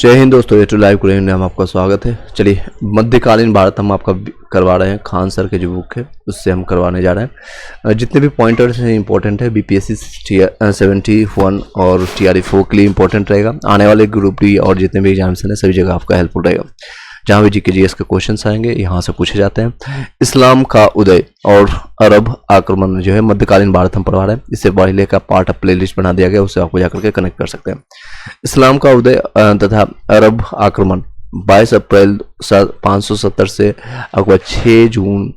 जय हिंद दोस्तों, ये टू लाइव कुरेन में हम आपका स्वागत है। चलिए, मध्यकालीन भारत हम आपका करवा रहे हैं। खान सर के जो बुक है उससे हम करवाने जा रहे हैं। जितने भी पॉइंटर्स हैं इंपॉर्टेंट है। बीपीएससी 71 और TRE4 के लिए इंपॉर्टेंट रहेगा। आने वाले ग्रुप डी और जितने भी एग्जाम्स हैं सभी जगह आपका हेल्पफुल रहेगा। जहाँ भी जीके जीएस के क्वेश्चन आएंगे यहाँ से पूछे जाते हैं। इस्लाम का उदय और अरब आक्रमण जो है मध्यकालीन भारत हम पढ़वा रहे हैं। इससे पहले का पार्ट अब प्लेलिस्ट बना दिया गया, उससे आपको जाकर के कनेक्ट कर सकते हैं। इस्लाम का उदय तथा अरब आक्रमण 22 अप्रैल 570 से आपका 8 जून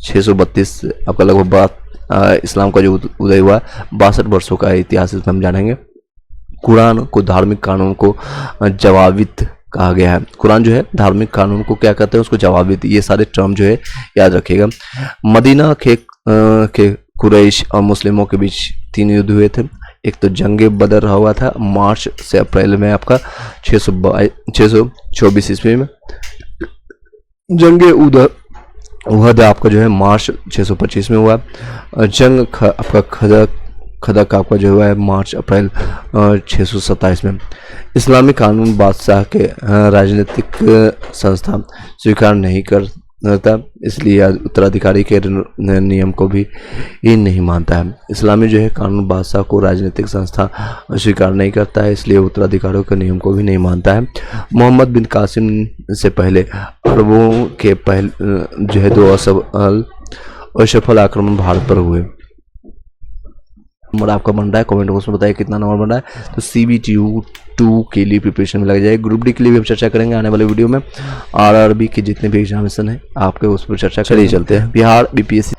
632 आपका लगभग इस्लाम का जो उदय हुआ 62 वर्षों का इतिहास इसमें हम जानेंगे। कुरान को धार्मिक कानून को जवाबित कहा गया है। कुरान जो है धार्मिक कानून को क्या कहते हैं, उसको जवाबित, ये सारे टर्म जो है याद रखिएगा। मदीना के कुरैश और मुस्लिमों के बीच 3 युद्ध हुए थे। एक तो जंगे बदर हुआ था मार्च से अप्रैल में आपका 624 ईस्वी में। जंगे उहद आपका जो है मार्च 625 में हुआ। जंग आपका खदक आपका जो हुआ है मार्च अप्रैल 627 में। इस्लामी कानून बादशाह के राजनीतिक संस्था स्वीकार नहीं करता, इसलिए उत्तराधिकारी के नियम को भी ये नहीं मानता है। इस्लामी जो है कानून बादशाह को राजनीतिक संस्था स्वीकार नहीं करता है, इसलिए उत्तराधिकारियों के नियम को भी नहीं मानता है। मोहम्मद बिन कासिम से पहले अरबों के जो है 2 असफल आक्रमण भारत पर हुए। नंबर आपका बन रहा है, कमेंट बॉक्स में बताइए कितना नंबर बन रहा है। तो CBTU2 के लिए प्रिपरेशन में लग जाए। ग्रुप डी के लिए भी हम चर्चा करेंगे आने वाले वीडियो में। RRB के जितने भी एग्जामिनेशन है आपके उस पर चर्चा करिए। चलते हैं बिहार BPSC,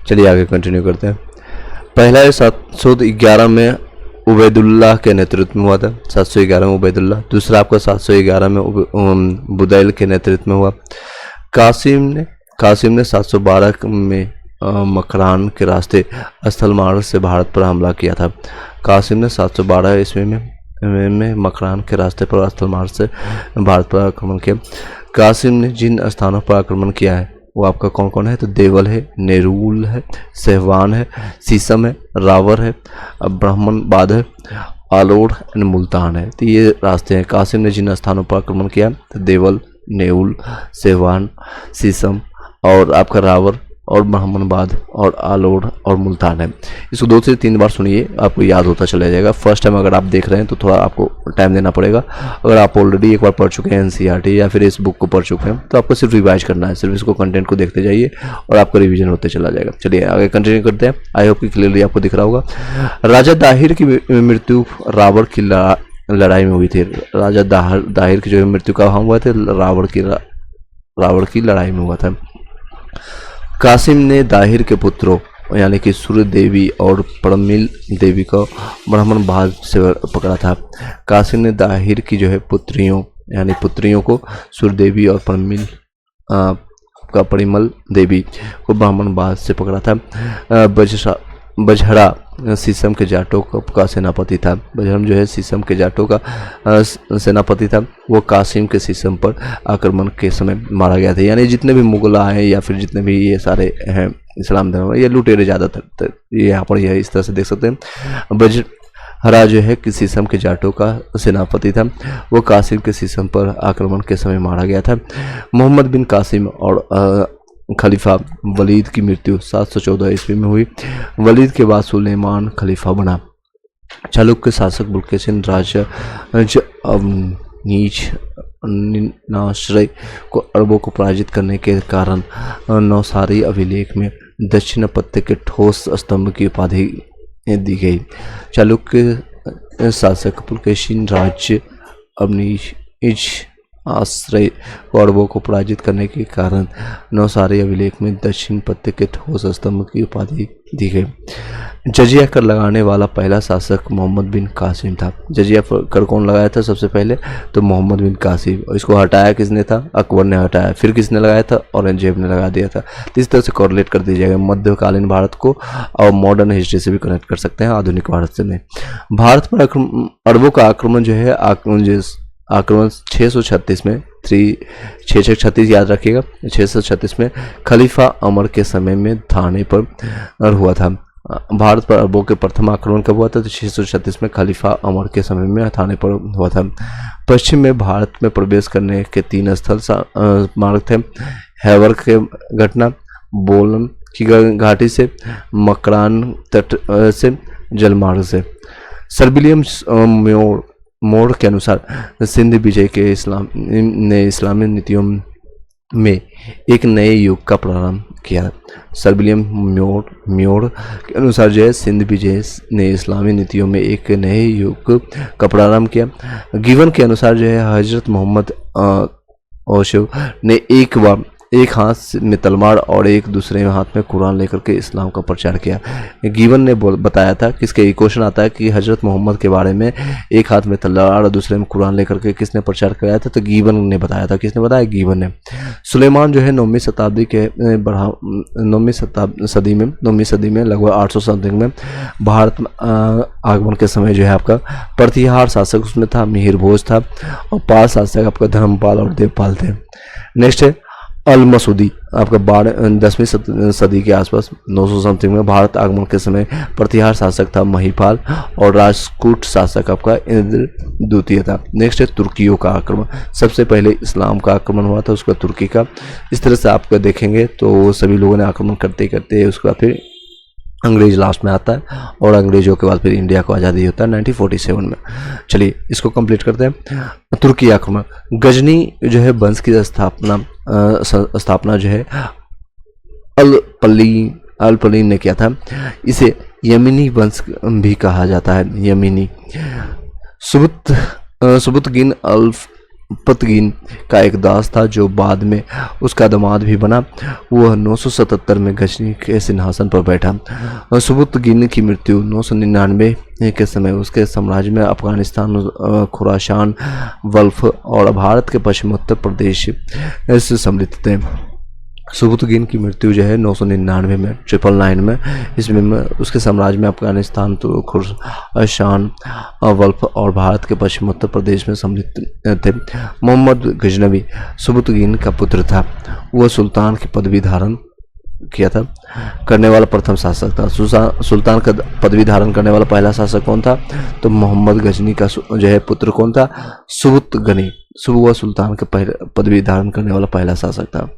चलिए आगे कंटिन्यू करते हैं। पहला 711 में उबैदुल्लाह के नेतृत्व में हुआ था, 711 में उबैदुल्लाह। दूसरा आपका 711 में बुदैल के नेतृत्व में हुआ। कासिम ने 712 में मकरान के रास्ते स्थल मार्ग से भारत पर हमला किया था। कासिम ने 712 ईस्वी में मकरान के रास्ते पर स्थल मार्ग से भारत पर आक्रमण किया। कासिम ने जिन स्थानों पर आक्रमण किया है वो आपका कौन कौन है, तो देवल है, नेरूल है, सहवान है, सीसम है, रावर है, ब्राह्मणबाद है, आलोड़ एंड मुल्तान है। तो ये रास्ते हैं। कासिम ने जिन स्थानों पर आक्रमण किया तो देवल, नेऊल, सहवान, सीसम और आपका रावर और ब्राह्मणबाद और आलोड़ और मुल्तान है। इसको 2 से 3 बार सुनिए, आपको याद होता चला जाएगा। फर्स्ट टाइम अगर आप देख रहे हैं तो थोड़ा आपको टाइम देना पड़ेगा। अगर आप ऑलरेडी एक बार पढ़ चुके हैं NCERT या फिर इस बुक को पढ़ चुके हैं तो आपको सिर्फ रिवाइज करना है। सिर्फ इसको कंटेंट को देखते जाइए और आपका रिविजन होते चला जाएगा। चलिए आगे कंटिन्यू करते हैं। आई होप कि क्लियरली आपको दिख रहा होगा। राजा दाहिर की मृत्यु रावण की लड़ाई में हुई थी। राजा दाहिर की जो मृत्यु कहाँ हुआ था, रावण की लड़ाई में हुआ था। कासिम ने दाहिर के पुत्रों यानी कि सूर्य देवी और परमिल देवी को ब्राह्मणबाद से पकड़ा था। कासिम ने दाहिर की जो है पुत्रियों को सूर्य देवी और परिमल देवी को ब्राह्मणबाद से पकड़ा था। बजहरा सीसम के जाटों का सेनापति था। बजहरम जो है सीसम के जाटों का सेनापति था। वो कासिम के सीसम पर आक्रमण के समय मारा गया था। यानी जितने भी मुगल आए या फिर जितने भी ये सारे हैं इस्लाम धर्म ये लुटेरे ज़्यादातर ये यहाँ पर यह इस तरह से देख सकते हैं। बजहरा जो है कि सीसम के जाटों का सेनापति था। वो कासिम के सीसम पर आक्रमण के समय मारा गया था। मोहम्मद बिन कासिम और खलीफा वलीद की मृत्यु 714 ईस्वी में हुई। वलीद के बाद सुलेमान खलीफा बना। चालुक्य शासक बुलकेशिन राजा नीचनाश्रय को अरबों को पराजित करने के कारण नौसारी अभिलेख में दक्षिण पत्ते के ठोस स्तंभ की उपाधि दी गई। चालुक्य शासक पुलकेशिन राज्य आश्रय को अरबों को पराजित करने के कारण नौसारी अभिलेख में दक्षिण पत्ते के ठोस स्तंभ की उपाधि दी गई। जजिया कर लगाने वाला पहला शासक मोहम्मद बिन कासिम था। जजिया कर कौन लगाया था सबसे पहले, तो मोहम्मद बिन कासिम। और इसको हटाया किसने था, अकबर ने हटाया। फिर किसने लगाया था, औरंगजेब ने लगा दिया था। तो इस तरह से कोरिलेट कर दीजिएगा मध्यकालीन भारत को और मॉडर्न हिस्ट्री से भी कनेक्ट कर सकते हैं आधुनिक भारत से में। भारत पर अरबों का आक्रमण जो है आक्रमण 636 में 636 याद रखिएगा। 636 में खलीफा अमर के समय में थाने पर हुआ था। भारत पर अरबों के प्रथम आक्रमण कब हुआ था? तो 636 में खलीफा उमर के समय में थाने पर हुआ था। पश्चिम में भारत में प्रवेश करने के 3 स्थल मार्ग थे। हैवर के घटना, बोलन की घाटी से, मकरान तट से, जलमार्ग से। सर विलियम मोर के अनुसार सिंध विजय के इस्लामी नीतियों में एक नए युग का प्रारंभ किया। सर विलियम म्योर के अनुसार जो है सिंध विजय ने इस्लामी नीतियों में एक नए युग का प्रारंभ किया। गिवन के अनुसार जो है हजरत मोहम्मद ओशो ने एक हाथ में तलवार और एक दूसरे हाथ में कुरान लेकर के इस्लाम का प्रचार किया। गिवन ने बताया था, किसके क्वेश्चन आता है कि हजरत मोहम्मद के बारे में एक हाथ में तलवार और दूसरे में कुरान लेकर के किसने प्रचार कराया था? तो गिवन ने बताया था। किसने बताया? गिवन ने। सुलेमान जो है 9वीं सदी में लगभग 800 समथिंग में भारत आगमन के समय जो है आपका प्रतिहार शासक उसमें था, मिहिर भोज था, और पाल शासक आपका धर्मपाल और देवपाल थे। नेक्स्ट है अल मसूदी, आपका 10वीं सदी के आसपास 900 समथिंग में भारत आगमन के समय प्रतिहार शासक था महिपाल, और राजकूट शासक आपका इंद्र द्वितीय था। नेक्स्ट है तुर्कियों का आक्रमण। सबसे पहले इस्लाम का आक्रमण हुआ था, उसका तुर्की का। इस तरह से आपका देखेंगे तो सभी लोगों ने आक्रमण करते करते उसके बाद फिर अंग्रेज लास्ट में आता है, और अंग्रेजों के बाद फिर इंडिया को आज़ादी होता है 1947 में। चलिए इसको कंप्लीट करते हैं। तुर्की आक्रमण। गजनी जो है वंश की स्थापना जो है अल-पली ने किया था। इसे यमीनी वंश भी कहा जाता है। यमीनी सुबुतगिन अल्पतगिन का एक दास था जो बाद में उसका दामाद भी बना। वह 977 में गजनी के सिंहासन पर बैठा। सुबुतगिन की मृत्यु 999 के समय उसके साम्राज्य में अफगानिस्तान, खुरासान, बल्ख और भारत के पश्चिमोत्तर प्रदेश से सम्मिलित थे। सुबुतगिन की मृत्यु जो है 999 में 999 में इसमें उसके साम्राज्य में अफगानिस्तान, खुरासान, बल्ख और भारत के पश्चिमोत्तर प्रदेश में सम्मिलित थे। मोहम्मद गजनवी सुबुतगिन का पुत्र था। वह सुल्तान की पदवी धारण किया था करने वाला प्रथम शासक था। सुल्तान का पदवी धारण करने वाला पहला शासक कौन था? तो मोहम्मद गजनी का जो है पुत्र कौन था? सुबुतगनी। वह सुल्तान का पदवी धारण करने वाला पहला शासक था।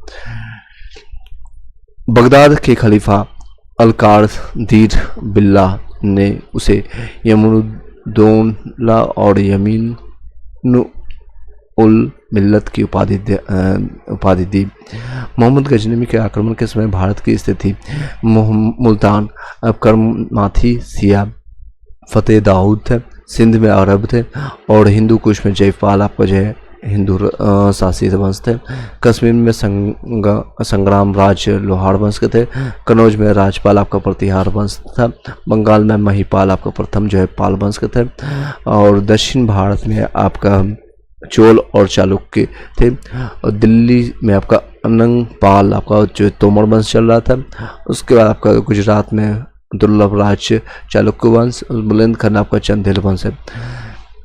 बगदाद के खलीफा अलकारदीर बिल्लाह ने उसे यमुनुद्दौला और यमीन उल मिल्लत की उपाधि दी। मोहम्मद गजनवी के आक्रमण के समय भारत की स्थिति मुल्तान, करमाथी, सिया, फतेह दाऊद थे। सिंध में अरब थे, और हिंदू कुश में जयपाल आपका जो है हिंदू शासित वंश थे। कश्मीर में संग्राम राज लोहार वंश के थे। कनौज में राजपाल आपका प्रतिहार वंश था। बंगाल में महिपाल आपका प्रथम जो है पाल वंश के थे। और दक्षिण भारत में आपका चोल और चालुक्य थे। और दिल्ली में आपका अनंगपाल आपका जो तोमर वंश चल रहा था। उसके बाद आपका गुजरात में दुर्लभ राज चालुक्य वंश, बुलंदखंड आपका चंदेल वंश है।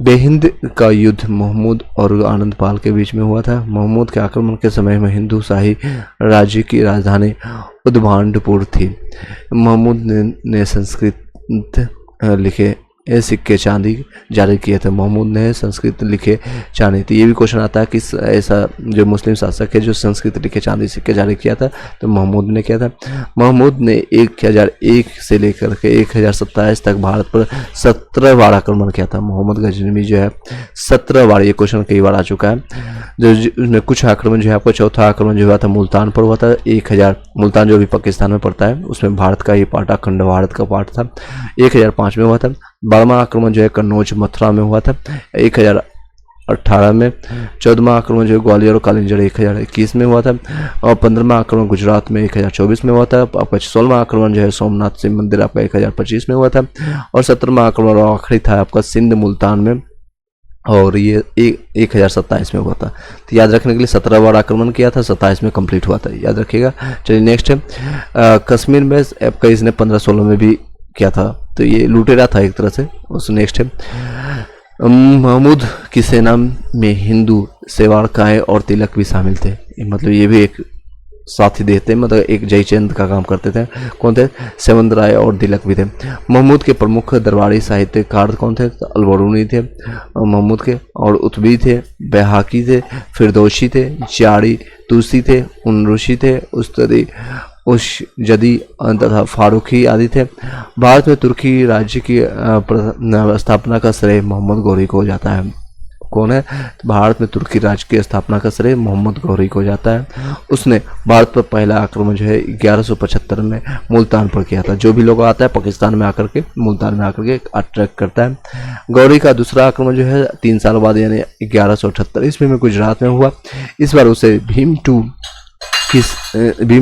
बेहिंद का युद्ध महमूद और आनंदपाल के बीच में हुआ था। महमूद के आक्रमण के समय में हिंदू शाही राज्य की राजधानी उद्भांडपुर थी। महमूद ने संस्कृत लिखे सिक्के चांदी जारी किए थे। महमूद ने संस्कृत लिखे चांदी थी। ये भी क्वेश्चन आता है कि ऐसा जो मुस्लिम शासक है जो संस्कृत लिखे चांदी सिक्के जारी किया था, तो महमूद ने किया था। महमूद ने 1001 से लेकर के 1027 तक भारत पर 17 बार आक्रमण किया था। मोहम्मद गजनवी जो है 17 बार, ये क्वेश्चन कई बार आ चुका है। जो उसमें कुछ आक्रमण जो है आपका, चौथा आक्रमण जो हुआ था मुल्तान पर हुआ था। 1000 मुल्तान जो भी पाकिस्तान में पड़ता है, उसमें भारत का ये पार्ट, अखंड भारत का पार्ट था। 1005 में हुआ था। 12वां आक्रमण जो है कन्नौज मथुरा में हुआ था 1018 में। 14वां आक्रमण जो है ग्वालियर और कालिंजर 1021 में हुआ था। और 15वां आक्रमण गुजरात में 1024 में हुआ था। आपका 16वां आक्रमण जो है सोमनाथ शिव मंदिर आपका 1025 में हुआ था। और 17वां आक्रमण और आखिरी था आपका सिंध मुल्तान में, और ये 1027 में हुआ था। तो याद रखने के लिए 17 बार आक्रमण किया था, 27 में कंप्लीट हुआ था, याद रखिएगा। चलिए नेक्स्ट है कश्मीर में आपका इसने 1516 में भी किया था, तो ये लुटेरा था एक तरह से। उस नेक्स्ट है महमूद की सेना में हिंदू सेवाड़काएँ और तिलक भी शामिल थे। मतलब ये भी एक साथी देते, मतलब एक जयचंद का काम करते थे। कौन थे? सेवंत राय और तिलक भी थे। महमूद के प्रमुख दरबारी साहित्यकार कौन थे? तो अलबरूनी थे महमूद के, और उत्बी थे, बैहाकी थे, फिरदौसी थे, जाड़ी, तुसी थे, उनरुशी थे, उस्तरी, उशजदी तथा फारूकी आदि थे। भारत में तुर्की राज्य की स्थापना का श्रेय मोहम्मद गौरी को जाता है। कौन है? तो भारत में तुर्की राज्य की स्थापना का श्रेय मोहम्मद गौरी को जाता है। उसने भारत पर पहला आक्रमण जो है 1175 में मुल्तान पर किया था। जो भी लोग आता है पाकिस्तान में आकर के, मुल्तान में आकर के अटैक करता है। गौरी का दूसरा आक्रमण जो है 3 साल बाद यानी 1178 ईस्वी में गुजरात में हुआ। इस बार उसे भीम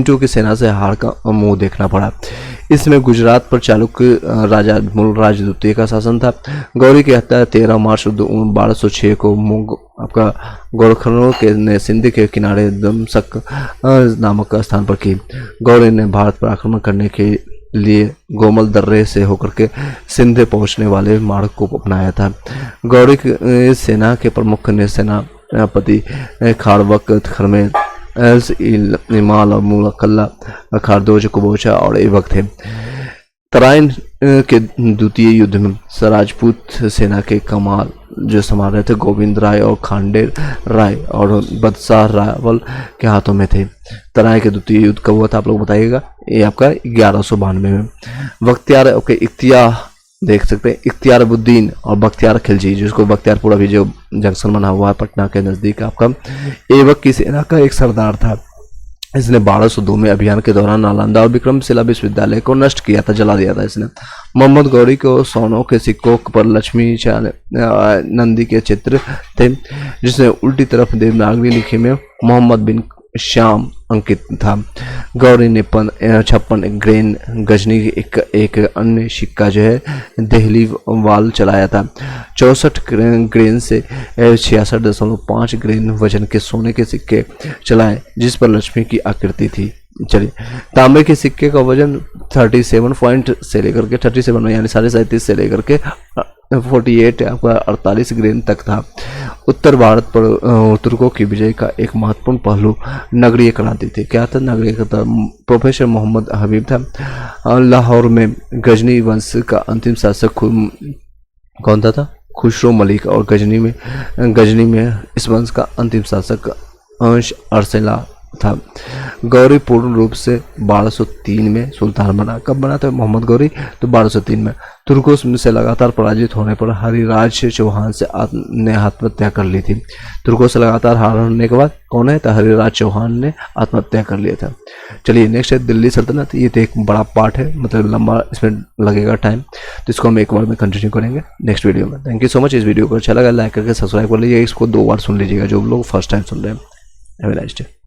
टू की सेना से हार का मुंह देखना पड़ा। इसमें गुजरात पर चालुक्य राजा मूलराज द्वितीय का शासन था। गौरी की हत्या 13 मार्च 1206 को आपका गोरखनों के ने सिंध के किनारे दमसक नामक स्थान पर की। गौरी ने भारत पर आक्रमण करने के लिए गोमल दर्रे से होकर के सिंध पहुंचने वाले मार्ग को अपनाया था। गौरी की सेना के प्रमुख ने सेनापति खारवक खरमे इमाल और मूलकल्ला खारदोज कुबोचा और एवक थे। तराइन के द्वितीय युद्ध में राजपूत सेना के कमाल जो संभाल रहे थे गोविंद राय और खांडेर राय और बदशाह रावल के हाथों में थे। तराइन के द्वितीय युद्ध कब हुआ था आप लोग बताइएगा? ये आपका 1192 में। बख्तियार इख्तियार देख सकते हैं, इख्तियारबुद्दीन और बख्तियार खिलजी, जिसको बख्तियारपुर अभी जो जंक्शन बना हुआ है पटना के नज़दीक आपका, एवक की सेना का एक सरदार था। इसने 1202 में अभियान के दौरान नालंदा और विक्रमशिला विश्वविद्यालय को नष्ट किया था, जला दिया था इसने। मोहम्मद गौरी को सोनों के सिक्कों पर लक्ष्मी नंदी के चित्र थे, जिसने उल्टी तरफ देवनागरी लिखी में मोहम्मद बिन श्याम अंकित था। गौरी ने 56 ग्रेन गजनी एक अन्य सिक्का जो है देहली वाल चलाया था। 64 ग्रेन से 66.5 ग्रेन वजन के सोने के सिक्के चलाए, जिस पर लक्ष्मी की आकृति थी। चलिए, तांबे के सिक्के का वजन 37 पॉइंट से लेकर के 37 यानी 37.5 से लेकर के 48 आपका 48 ग्रेन तक था। उत्तर भारत पर तुर्कों की विजय का एक महत्वपूर्ण पहलू नगरीय क्रांति थी। क्या था नगरीय क्रांति? प्रोफेसर मोहम्मद हबीब था। लाहौर में गजनी वंश का अंतिम शासक कौन था? खुसरो मलिक। और गजनी में इस वंश का अंतिम शासक अंश अरसला था। गौरी पूर्ण रूप से 1203 में सुल्तान बना। कब बना था मोहम्मद गौरी? तो 1203 में। तुर्कों से लगातार पराजित होने पर हरिराज चौहान से ने आत्महत्या कर ली थी। तुर्कों से लगातार हार होने के बाद कौन है? तो हरिराज चौहान ने आत्महत्या कर लिया था। चलिए नेक्स्ट है दिल्ली सल्तनत। ये तो एक बड़ा पार्ट है, मतलब लंबा इसमें लगेगा टाइम, तो इसको हम एक बार में कंटिन्यू करेंगे नेक्स्ट वीडियो में। Thank you so much. इस वीडियो को अच्छा लगा लाइक करके सब्सक्राइब कर लीजिए। इसको 2 बार सुन लीजिएगा जो लोग फर्स्ट टाइम सुन रहे हैं। Have a nice day.